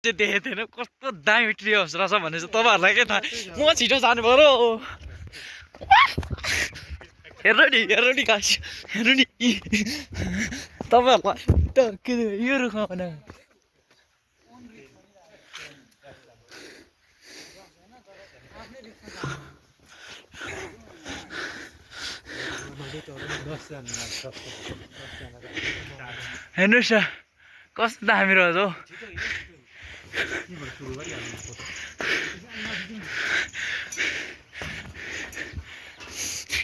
देखेको थिएन कस्तो दामी ट्री हाउस रहेछ भने चाहिँ तपाईँहरूलाई के थाहा म छिटो जानु पऱ्यो हेर्नु नि गाइस हेर्नु नि तपाईँहरूलाई के यो रुखमा भने हेर्नुहोस् न कस्तो दामी रहेछ हौ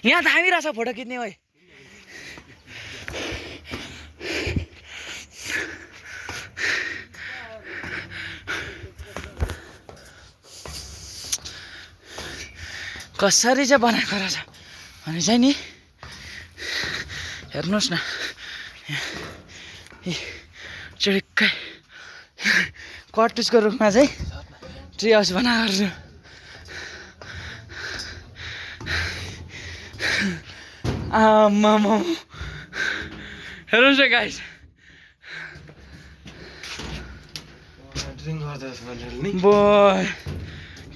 यहाँ दामी रहेछ फोटो खिच्ने भाइ कसरी चाहिँ बनाएको रहेछ भने चाहिँ नि हेर्नुहोस् न चिडिक्कै कटुसको रुखमा चाहिँ ट्री हाउस बनाएको आमामा हेर्नुहोस् न गाइस बोय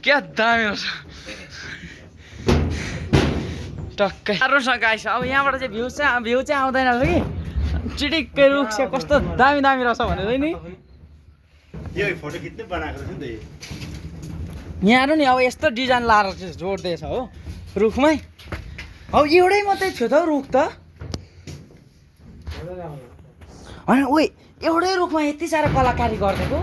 क्या दामी रहेछ टक्कै हेर्नुहोस् न गाइस अब यहाँबाट चाहिँ भ्यू चाहिँ आउँदैन रहेछ कि चिडिक्कै रुख चाहिँ कस्तो दामी दामी रहेछ भनेर नि फोटो खिच्दै बनाएको रहेछ नि त यहाँ हेर्नु नि अब यस्तो डिजाइन लाएर चाहिँ जोड्दैछ हो रुखमै अब एउटै मात्रै थियो त रुख त होइन ओइ एउटै रुखमा यति साह्रो कलाकारी गरिदिएको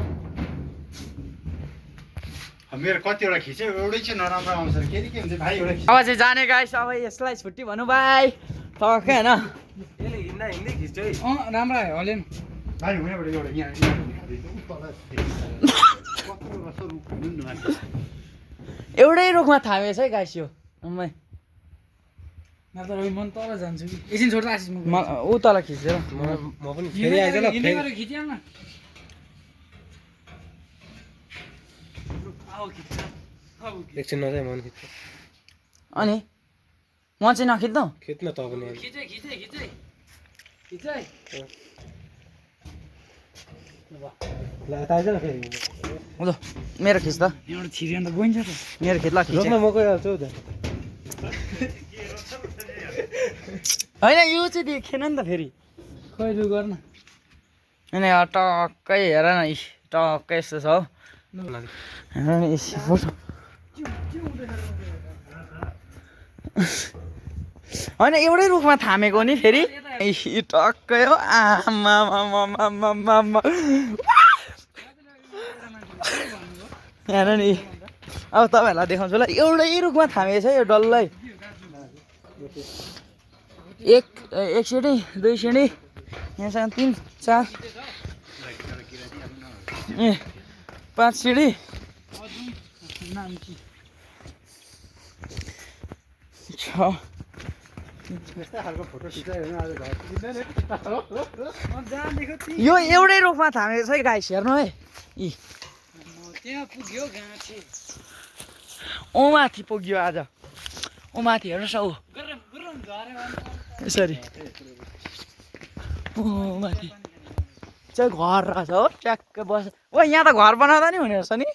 मेरो कतिवटा खिच्यो एउटै चाहिँ नराम्रो आउँछ के हुन्छ भाइ एउटा अब चाहिँ जाने गाइस अब यसलाई छुट्टी भनौँ भाइ टक्कै होइन हिँड्दै खिच्यो है राम्रो हले भाइ हुनेबाट एउटा यहाँ एउटै रुखमा थामेको छ है गाइस यो अम्मै मन तल जान्छु कि एकछिन छोड्दा आशिष ऊ तल खिचेर म पनि फेरि आइज ल एकछिन नजाइ मन खिच्छ अनि म चाहिँ नखिच्नु खिच्न त पनि ल मेरो खिच त एउटा छिरियो त गइन्छ त मेरो खिच ल खिच म गइहाल्छु होइन यो चाहिँ देखेन नि त फेरि खै लु गर्न अनि टक्कै हेर न टक्कै यस्तो छ हौ हेर नि फोटो होइन एउटै रुखमा थामेको नि फेरि टक्कै हो आमा हेर नि अब तपाईँहरूलाई देखाउँछु ल एउटै रुखमा थामेको छ यो डल्लै एक सिँढी दुई सिँढी यहाँसँग 3 4 ए 5 सिँढी यो एउटै रुखमा थामेको छ है गाइस हेर्नु है त्यहाँ पुग्यो गाँठी ओ माथि पुग्यो आज ओ माथि हेर्नुहोस् न ऊ यसरी ओ माथि चाहिँ घर रहेछ हो ट्याक्कै बस ओ यहाँ त घर बनाउँदा नि हुने रहेछ नि